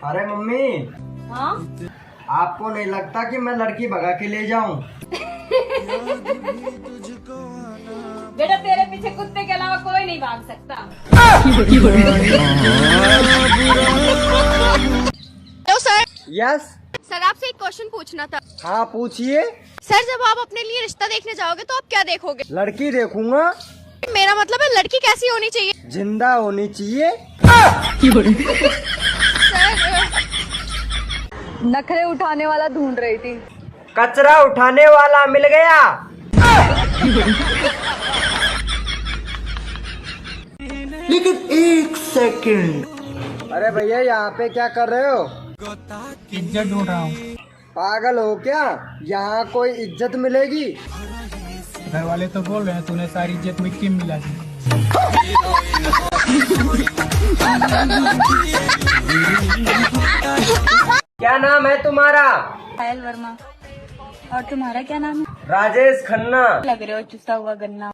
अरे मम्मी। हाँ? आपको नहीं लगता कि मैं लड़की भगा के ले जाऊं? बेटा तेरे पीछे कुत्ते के अलावा कोई नहीं भाग सकता। Hello sir. यस सर आपसे एक क्वेश्चन पूछना था। हाँ पूछिए। सर जब आप अपने लिए रिश्ता देखने जाओगे तो आप क्या देखोगे? लड़की देखूंगा। मेरा मतलब है लड़की कैसी होनी चाहिए? जिंदा होनी चाहिए। सर नखरे उठाने वाला ढूंढ रही थी। कचरा उठाने वाला मिल गया। लेकिन एक सेकंड। अरे भैया यहाँ पे क्या कर रहे हो? इज्जत ढूंढ रहा हूँ। पागल हो क्या? यहाँ कोई इज्जत मिलेगी? घर वाले तो बोल रहे हैं तूने सारी इज्जत मिट्टी में मिला दी। क्या नाम है तुम्हारा? पायल वर्मा। और तुम्हारा क्या नाम है? राजेश खन्ना। लग रहे हो चुसा हुआ गन्ना।